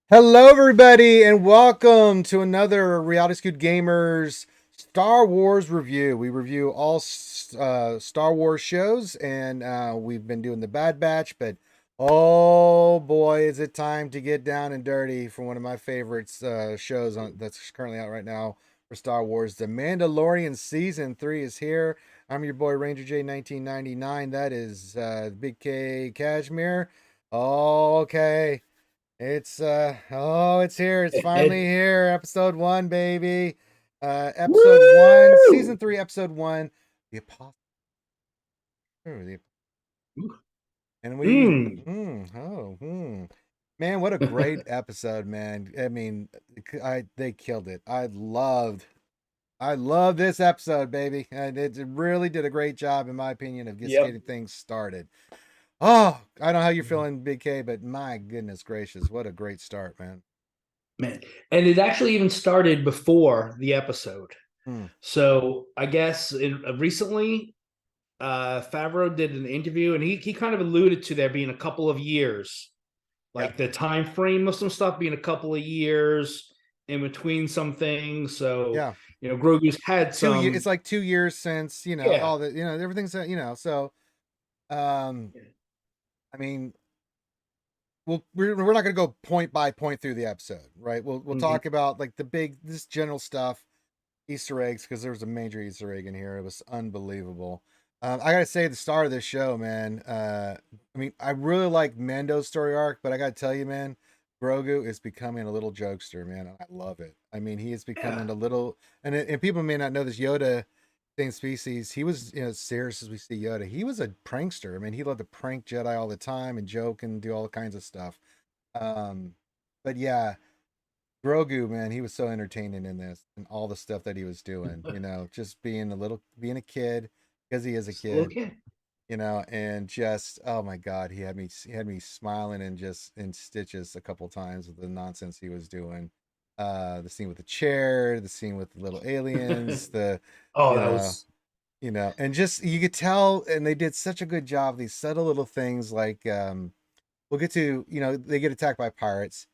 Hello, everybody, and welcome to another Reality Scoot Gamers Star Wars review. We review all Star Wars shows, and we've been doing the Bad Batch, but oh boy, is it time to get down and dirty for one of my favorites shows that's currently out right now for Star Wars. The Mandolorian Season 3 is here. I'm your boy Ranger J 1999. That is Big K Cashmere. Okay. It's here. It's finally It, here. Episode 1, baby. Episode 1, woo! season 3, episode 1. The Apostate. And Mm. man, what a great episode, man. I mean, they killed it. I love this episode, baby. And it really did a great job, in my opinion, of just Yep. getting things started. Oh, I don't know how you're feeling, Big K, but my goodness gracious, what a great start, man. Man. And it actually even started before the episode. Hmm. So I guess recently, Favreau did an interview and he kind of alluded to there being a couple of years, Yeah. like the time frame of some stuff being a couple of years in between some things. So, Yeah. Grogu's had 2 years. some, It's like 2 years since yeah. all the everything's so. Um, I mean, we're not gonna go point by point through the episode, right? We'll Mhm. talk about like this general stuff, Easter eggs, because there was a major Easter egg in here. It was unbelievable. I gotta say, the star of this show, man. I mean, I really like Mando's story arc, but I gotta tell you, man, Grogu is becoming a little jokester, man. I love it. I mean, he is Yeah. becoming a little, and people may not know this. Yoda, same species. He was, serious as we see Yoda. He was a prankster. I mean, he loved to prank Jedi all the time and joke and do all kinds of stuff. Um, but yeah, Grogu, man, he was so entertaining in this and all the stuff that he was doing, just being a kid because he is a Just a little kid, kid. and just, oh my God, he had me smiling and just in stitches a couple times with the nonsense he was doing. The scene with the chair, the scene with the little aliens, Oh, you that know, was and just you could tell, and they did such a good job. These subtle little things like, we'll get to, they get attacked by pirates,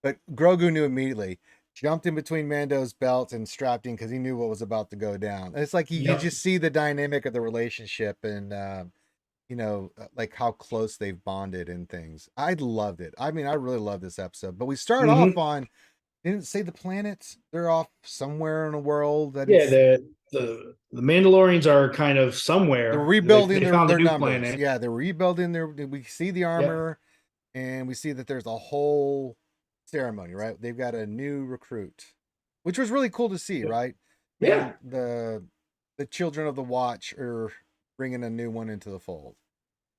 but Grogu knew immediately, jumped in between Mando's belt and strapped in because he knew what was about to go down. And it's like you yep. just see the dynamic of the relationship and, like how close they've bonded and things. I loved it. I mean, I really love this episode. But we start off Hmm. on, didn't say the planets. They're off somewhere in a world that Yeah, it's, the Mandalorians are kind of they're somewhere. rebuilding They their, found a their new numbers. planet. Yeah, they're rebuilding their, we see the Yep. armor and we see that there's a whole ceremony, right? They've got a new recruit, which was really cool to see, right? Yeah. Man, the children of the watch are bringing a new one into the fold.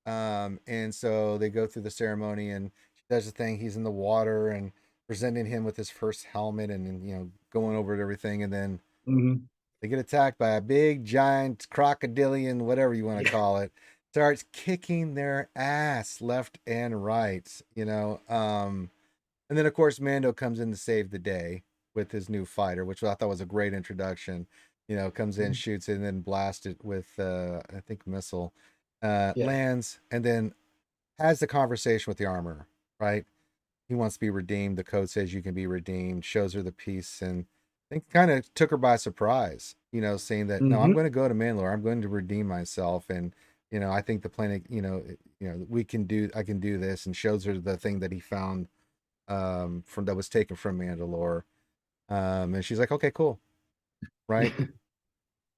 And so they go through the ceremony, and she does the thing. He's in the water and presenting him with his first helmet, and going over everything, and then Hmm. they get attacked by a big giant crocodilian, whatever you want to Yeah. call it, starts kicking their ass left and right, and then of course Mando comes in to save the day with his new fighter, which I thought was a great introduction. Comes in, shoots it, and then blasts it with I think missile. Yeah. Lands and then has the conversation with the armor, right? He wants to be redeemed. The code says you can be redeemed, shows her the piece, and I think kind of took her by surprise, saying that, no, I'm Hmm. going to go to Mandalore. I'm going to redeem myself. And, I think the planet, I can do this, and shows her the thing that he found from that was taken from Mandalore. And she's like, okay, cool. Right.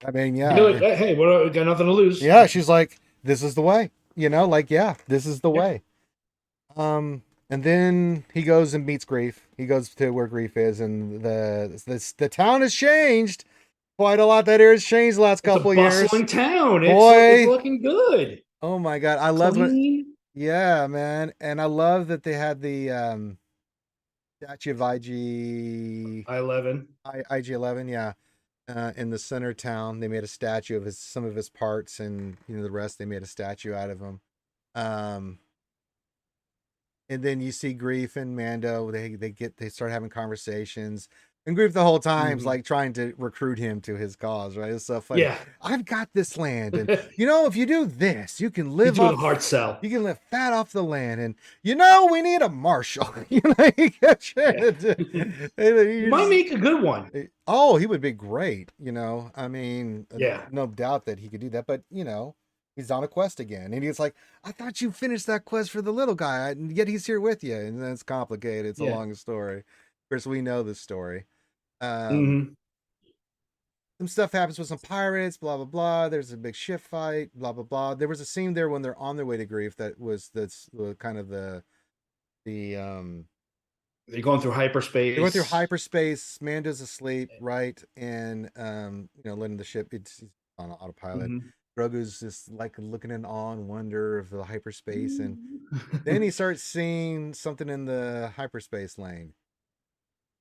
I mean, Do yeah. it. Hey, we got nothing to lose. Yeah. She's like, this is the way, like, yeah, this is the Yeah. way. And then he goes and meets Grief. He goes to where Grief is, and the town has changed quite a lot. That area's changed the last It's a couple of years. bustling town. It's Boy, looking good. oh my God, I loved when, Clean. yeah, man, and I love that they had the statue of IG I-11. IG-11, yeah, in the center of town. They made a statue of some of his parts, and the rest they made a statue out of him. Um, and then you see Grief and Mando. They start having conversations. And Grief the whole time's Mhm. like trying to recruit him to his cause, right? It's so funny. Yeah. I've got this land, and if you do this, you can He's live doing a off. hard sell. You can live fat off the land, and we need a marshal. He kept trying Yeah. to do. He might make a good one. Oh, he would be great. I mean, Yeah. no doubt that he could do that. But he's on a quest again, and he's like, "I thought you finished that quest for the little guy, and yet he's here with you." And then it's complicated. It's a Yeah. long story. Of course, we know the story. Um, Hmm. some stuff happens with some pirates. Blah blah blah. There's a big ship fight. Blah blah blah. There was a scene there when they're on their way to Grief that's kind of the. They're going through They went through hyperspace. hyperspace. Mando's asleep, right? And letting the ship. It's on autopilot. Hmm. Grogu's just like looking in awe and wonder of the hyperspace, and then Mm-hmm. he starts seeing something in the hyperspace lane,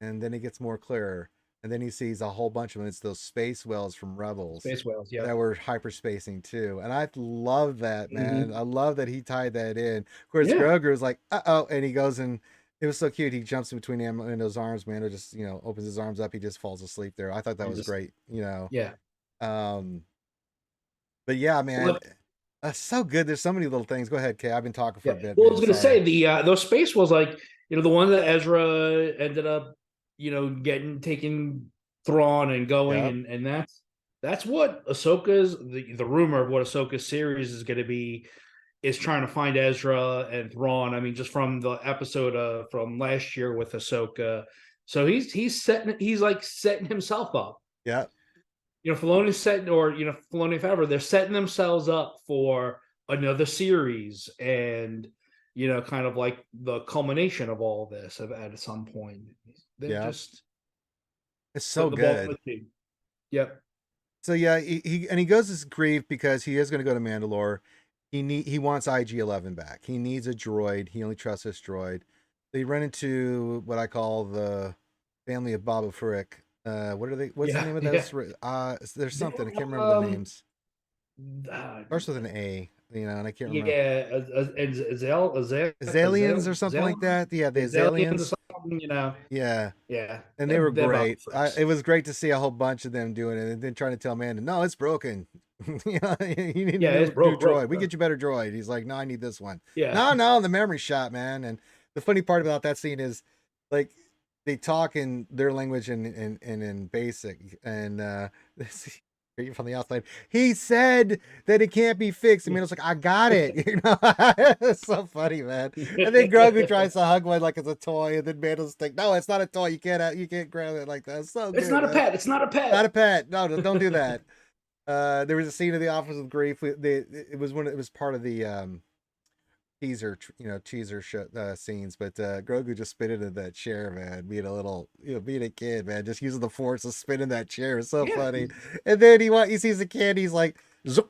and then it gets more clearer, and then he sees a whole bunch of them. It's those space whales from Rebels Space whales. that Yep. were hyperspacing too, and I love that, man. I Hmm. love that he tied that in. Of course, Yeah. Grogu is like, oh, and he goes and it was so cute. He jumps in between Mando's arms. Mando just opens his arms up. He just falls asleep there. I thought that And was just great. yeah. Um, but yeah, man, Well, that's so good. There's so many little things. Go ahead, Kay. I've been talking for yeah. a bit, Well, I man. was gonna say Sorry. the those space was like the one that Ezra ended up getting taking Thrawn and going, Yep. and that's what Ahsoka's the rumor of what Ahsoka's series is going to be is trying to find Ezra and Thrawn. I mean, just from the episode from last year with Ahsoka, so he's like setting himself up. Yep. Filoni's setting, or Filoni, if ever, they're setting themselves up for another series, and kind of like the culmination of all this at some point. They're Yep. just It's so putting the ball in good. the team. Yep. So yeah, he goes to Grief because he is going to go to Mandalore. He wants IG-11 back. He needs a droid. He only trusts this droid. They run into what I call the family of Babu Frick. What are they? What's the Yeah. name of Yeah. those? There's They're, something I can't remember the names. uh, Starts with an A, and I can't remember. yeah, Azalians or something like that. Yeah, the Azalians or Azalians. something. Yeah, Yeah, and they were they're Bob great. Fricks. It was great to see a whole bunch of them doing it, and then trying to tell Amanda, "No, it's broken. You need a Yeah, it's new droid. broke. We get you a better droid." He's like, "No, I need this one." Yeah. No, the memory shot, man. And the funny part about that scene is, like, they talk in their language and in basic, and from the outside, he said that it can't be fixed. I mean, it's like, I got it. It's so funny, man. And then Grogu tries to hug one like it's a toy, and then Mando's like, "No, it's not a toy. You can't grab it like that." It's so It's good, not a man. pet. It's not a Not pet. a pet. No, don't do that. There was a scene of the Office of Grief. It was part of the teaser show, scenes. But Grogu just spit into that chair, man. Being a kid, man, just using the force to spin in that chair is so Yeah. funny. And then he sees the kid, he's like, Zup.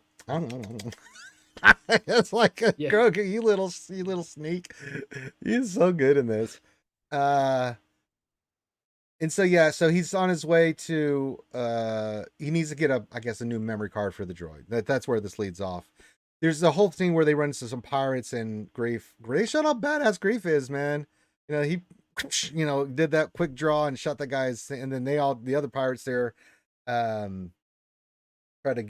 It's like Yeah. Grogu, you little sneak. He's so good in this. Uh, and so yeah, so he's on his way to he needs to get a new memory card for the droid. That's where this leads off. There's the whole thing where they run into some pirates and Grief. They showed how badass Grief is, man. He did that quick draw and shot the guys, and then the other pirates there tried to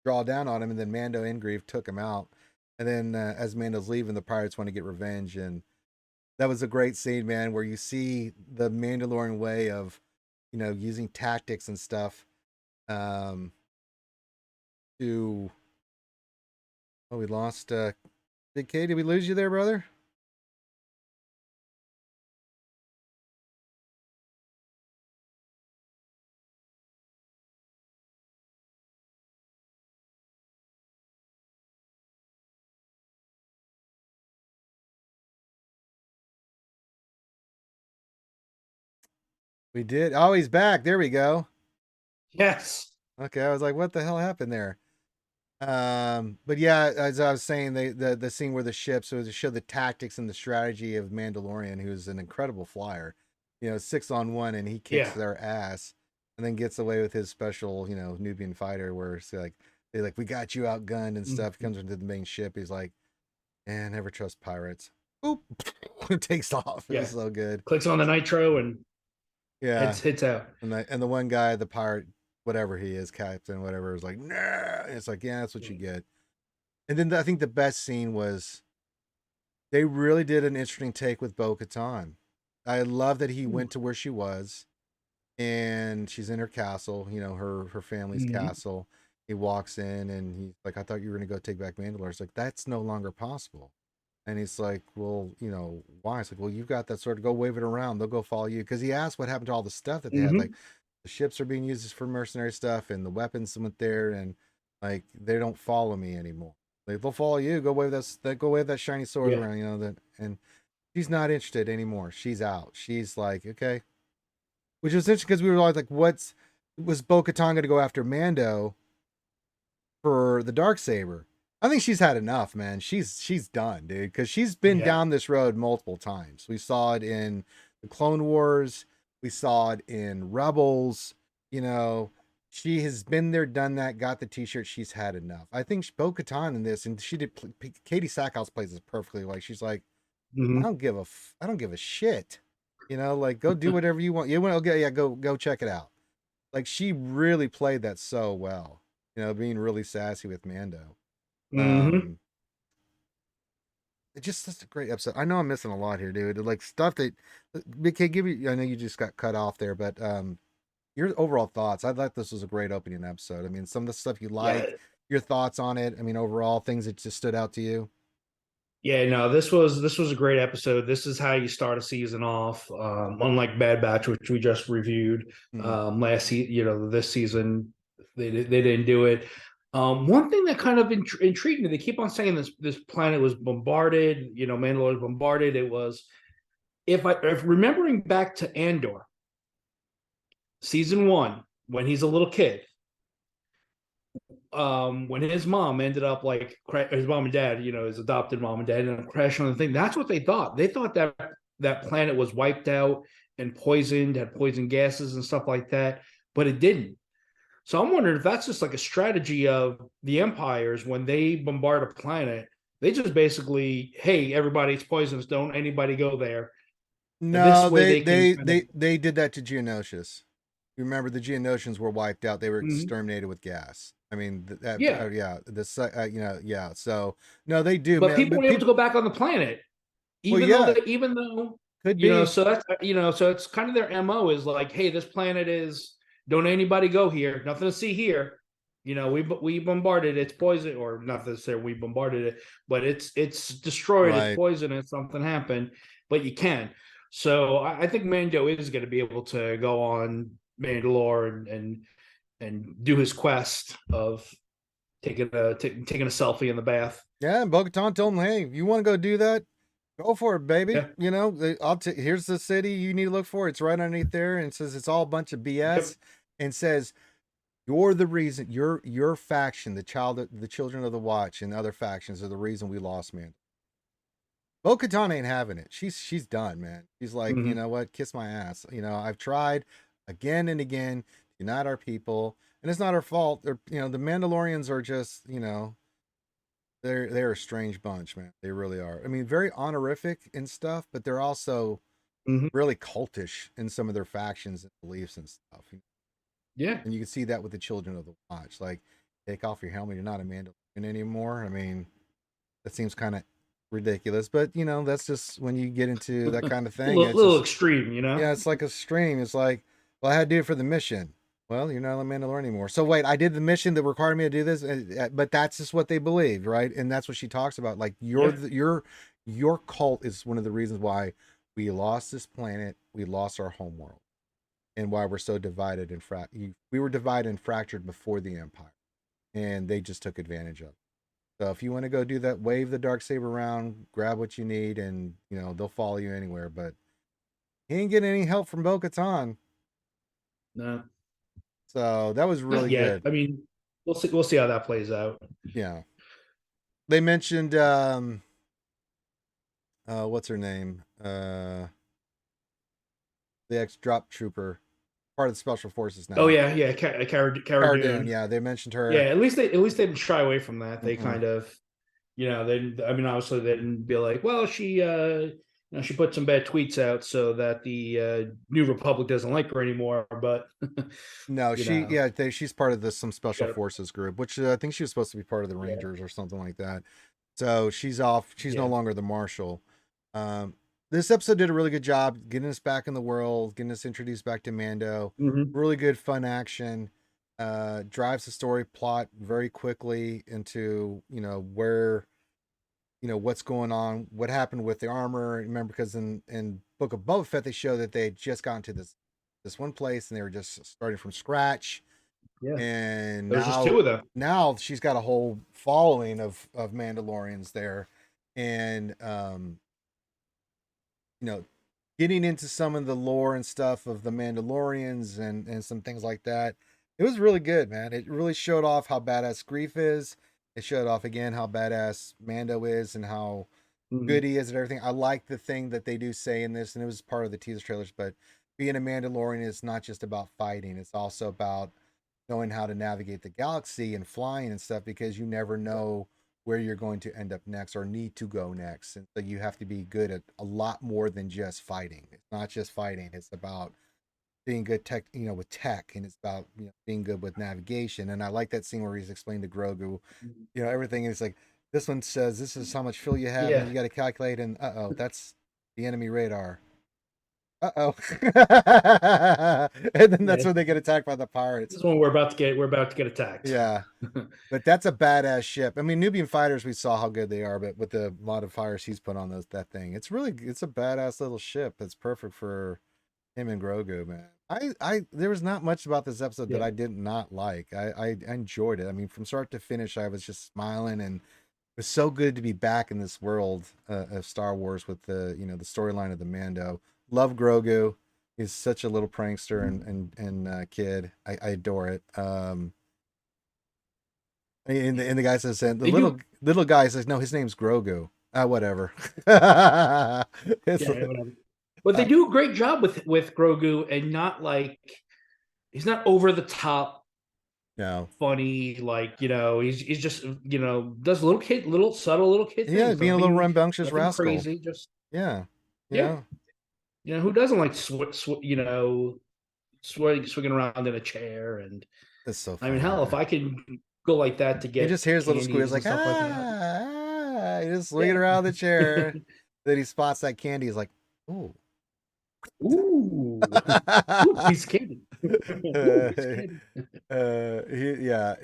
draw down on him, and then Mando and Grief took him out. And then as Mando's leaving, the pirates want to get revenge, and that was a great scene, man, where you see the Mandalorian way of, using tactics and stuff. To we lost. Big K, did we lose you there, brother? We did. Oh, he's back. There we go. Yes. Okay, I was like, what the hell happened there? But yeah, as I was saying, the scene where the ship, so to show the tactics and the strategy of Mandalorian, who's an incredible flyer, 6-on-1, and he kicks Yeah. their ass, and then gets away with his special, Nubian fighter, where it's like they're like, we got you outgunned and stuff. He Mhm. comes into the main ship, he's like, and never trust pirates. Oop, it takes off. It's Yeah. so good. Clicks on the nitro and Yeah. Hits out. And the one guy, the pirate, whatever he is, captain, whatever, is like, nah. And it's like, yeah, that's what you get. And then I think the best scene was they really did an interesting take with Bo Katan. I love that he went to where she was and she's in her castle, her family's Mm-hmm. castle. He walks in and he's like, I thought you were going to go take back Mandalore. It's like, that's no longer possible. And he's like, well, why? It's like, well, you've got that sword. Go wave it around. They'll go follow you. Because he asked what happened to all the stuff that they had. Like, Mm-hmm. the ships are being used for mercenary stuff and the weapons went there. And, like, they don't follow me anymore. Like, they'll follow you. Go wave that shiny sword Yeah. around, and she's not interested anymore. She's out. She's like, okay. Which was interesting because we were all like, was Bo-Katan going to go after Mando for the dark saber? I think she's had enough, man. She's done, dude, because she's been Yeah. down this road multiple times. We saw it in the Clone Wars. We saw it in Rebels. You know, she has been there, done that, got the T-shirt. She's had enough. I think Bo-Katan in this, and she did. Katie Sackhouse plays this perfectly. Like she's like, Mm-hmm. I don't give a shit. Like go do whatever you want. You want to go, yeah, go check it out. Like she really played that so well. Being really sassy with Mando. Mm-hmm. Um, it's just such a great episode. I know I'm missing a lot here, dude. Like stuff that BK give you. I know you just got cut off there, but your overall thoughts. I thought this was a great opening episode. I mean, some of the stuff you Yeah. like, your thoughts on it. I mean, overall things that just stood out to you. Yeah, no, this was a great episode. This is how you start a season off. Unlike Bad Batch, which we just reviewed Mm. last season, this season they didn't do it. One thing that kind of intrigued me, they keep on saying this planet was bombarded. Mandalore was bombarded. It was if remembering back to Andor, season 1, when he's a little kid, when his mom ended up like his mom and dad, his adopted mom and dad ended up crashing on the thing. That's what they thought. They thought that that planet was wiped out and poisoned, had poison gases and stuff like that, but it didn't. So I'm wondering if that's just like a strategy of the empires when they bombard a planet. They just basically, hey, everybody, it's poisonous. Don't anybody go there. And this No, way they they can they kind of. they they did that to Geonosians. You remember the Geonosians were wiped out. They were Mhm. exterminated with gas. I mean, Yeah, yeah, yeah. So no, they do, but man. people But were able to people, go back on the planet well, yeah, even though could be so that's so it's kind of their mo is like, hey, this planet is, don't anybody go here, nothing to see here. We bombarded, it's poison, or not necessarily we bombarded it, but it's destroyed, it's right. poisonous, something happened, but you can. So I think Mando is going to be able to go on Mandalore and do his quest of taking a selfie in the bath. Yeah, and Bo-Katan told him, "Hey, if you want to go do that, go for it, baby. Yeah. Here's the city you need to look for. It's right underneath there, and it says it's all a bunch of Yep. BS, and says you're the reason. Your faction, the children of the Watch, and other factions are the reason we lost, man. Bo-Katan ain't having it. She's done, man. She's like, you Mm-hmm. know what? Kiss my ass. I've tried again and again to unite our people, and it's not our fault. The Mandalorians are just, they're a strange bunch, man. They really are. I mean, very honorific and stuff, but they're also Mm-hmm. really cultish in some of their factions and beliefs and stuff. Yeah. And you can see that with the Children of the Watch. Like, take off your helmet. You're not a Mandalorian anymore. I mean, that seems kind of ridiculous, but that's just when you get into that kind of a thing. little, It's little just, extreme. yeah, it's like a stream. It's like, well, I had to do it for the mission. Well, you're not a Mandalorian anymore. So wait, I did the mission that required me to do this, but that's just what they believed, right? And that's what she talks about. Like Yeah. your cult is one of the reasons why we lost this planet, we lost our home world, and why we're so divided and we were divided and fractured before the Empire, and they just took advantage of it. So if you want to go do that, wave the dark saber around, grab what you need, and they'll follow you anywhere. But he ain't getting any help from Bo-Katan. No, So that was not really yet. good. I mean, we'll see how that plays out. Yeah. They mentioned what's her name? The ex drop trooper, part of the special forces Oh now. yeah, yeah. Cara Cara Dune, Dune. yeah, they mentioned Yeah, her. at least they didn't shy away from that. They Mm-mm. kind of, they. I mean, obviously they didn't be like, well, she Now, she put some bad tweets out so that the New Republic doesn't like her anymore. But No, you know, she's part of some special gotta, forces group, which I think she was supposed to be part of the yeah, Rangers or something like that. So she's off. She's no yeah, longer the marshal. Um, this episode did a really good job getting us back in the world, getting us introduced back to Mando. hmm, Really good, fun action. Drives the story plot very quickly into where what's going on, what happened with the armor. Remember, because in Book of Boba Fett they show that they had just gotten to this one place and they were just starting from scratch, yeah. and There's just two of them. now she's got a whole following of Mandalorians there, and you know getting into some of the lore and stuff of the Mandalorians and some things like that. It was really good, man. It really showed off how badass Grief is. It showed off again how badass Mando is and how good Hmm. he is and everything. I like the thing that they do say in this, and it was part of the teaser trailers, but being a Mandalorian is not just about fighting, it's also about knowing how to navigate the galaxy and flying and stuff, because you never know where you're going to end up next or need to go next. And so you have to be good at a lot more than just fighting. It's not just fighting, it's about being good tech, with tech, and it's about being good with navigation. And I like that scene where he's explained to Grogu, everything. And it's like, this one says this is how much fuel you have, and Yeah, you got to calculate. And that's the enemy radar. Oh, and then that's yeah. when they get attacked by the pirates. This is when we're about to get attacked. Yeah, but that's a badass ship. I mean, Nubian fighters, we saw how good they are, but with the modifiers he's put on that thing, it's a badass little ship. It's perfect for him and Grogu, man. There was not much about this episode that Yeah. I did not like. I enjoyed it. I mean, from start to finish, I was just smiling, and it was so good to be back in this world of Star Wars with the storyline of the Mando. Love Grogu. He's such a little prankster and kid. I adore it. And the guy says, and the They do. little guy says, no, his name's Grogu. Whatever. It's Yeah, whatever. But they uh, do a great job with Grogu, and not like he's not over the top no. funny. Like, he's just does little subtle little kid Yeah, things. being a little Nothing rambunctious nothing rascal. crazy. Just Yeah. yeah. Yeah. Who doesn't like swinging around in a chair? And It's so I mean, funny, hell, if man. I can go like that to He get just hears little squeals candies and like, stuff like that. He just swinging Yeah. around the chair. Then he spots that candy. He's like, ooh. Ooh. Ooh, piece of candy. Ooh, piece of candy. Yeah,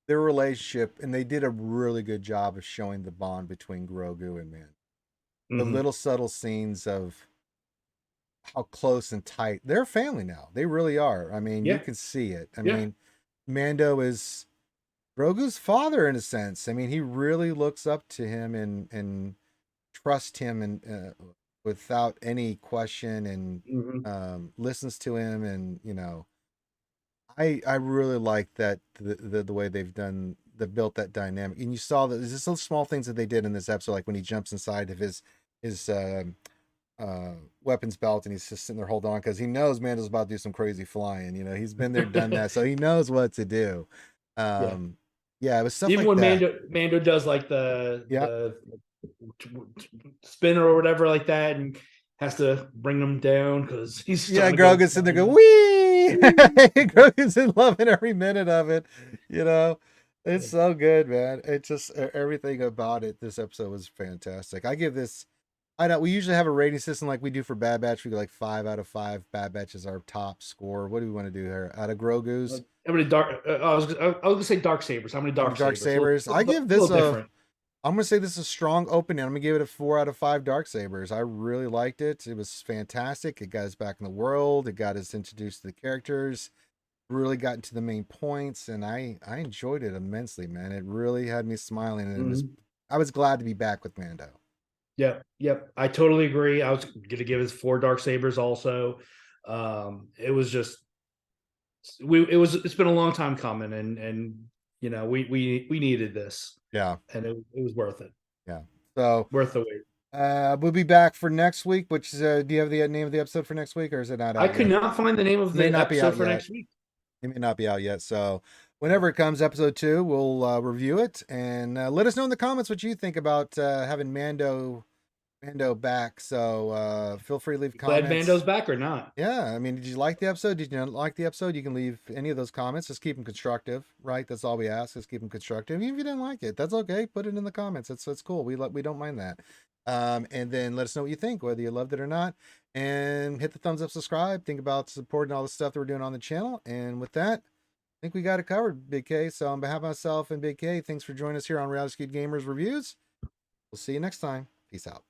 their relationship, and they did a really good job of showing the bond between Grogu and Man. The Hmm. little subtle scenes of how close and tight they're family now. They really are. I mean, you Yeah. can see it. I Yeah. mean, Mando is Grogu's father in a sense. I mean, he really looks up to him and trusts him and without any question, and Hmm. listens to him. And I really like that the way they've built that dynamic. And you saw that there's just little small things that they did in this episode, like when he jumps inside of his weapons belt, and he's just sitting there holding on because he knows Mando's about to do some crazy flying. He's been there, done that, so he knows what to do. Yeah. Um, yeah, it was stuff Even like when that. Mando does like the Yeah, spinner or whatever like that, and has to bring them down because he's yeah. starting to go Grogu's sitting there flying going, off. wee. Grogu's in loving every minute of it. You know, it's Yeah. so good, man. It just everything about it. This episode was fantastic. I give this. I know we usually have a rating system like we do for Bad Batch. We go like 5 out of 5. Bad Batch is our top score. What do we want to do here? Out of Grogu's, How many dark? I was gonna say dark sabers. How many out of dark Dark sabers? A Sabers, I give this little a. different. I'm gonna say this is a strong opening. I'm gonna give it a 4 out of 5 dark sabers. I really liked it. It was fantastic. It got us back in the world. It got us introduced to the characters. Really got into the main points, and I enjoyed it immensely, man. It really had me smiling, and Mhm. I was glad to be back with Mando. Yep, yep. I totally agree. I was gonna give it 4 dark sabers also. It was just it's been a long time coming, and we needed this, Yeah, and it was worth it. yeah. So Worth the wait. we'll be back for next week. Which do you have the name of the episode for next week, or is it not I out could yet? not find the name of It may the not be episode out for yet. next week. It may not be out yet. So whenever it comes, episode 2, we'll review it, and let us know in the comments what you think about having Mando Mando back. So feel free to leave Glad comments. Mando's back or not? Yeah, I mean, did you like the episode? Did you not like the episode? You can leave any of those comments. Just keep them constructive, right? That's all we ask. Just keep them constructive. Even if you didn't like it, that's okay. Put it in the comments. It's cool. We don't mind that. And then let us know what you think, whether you loved it or not. And hit the thumbs up, subscribe. Think about supporting all the stuff that we're doing on the channel. And with that, I think we got it covered, Big K. So on behalf of myself and Big K, thanks for joining us here on Reality Skewed Gamers Reviews. We'll see you next time. Peace out.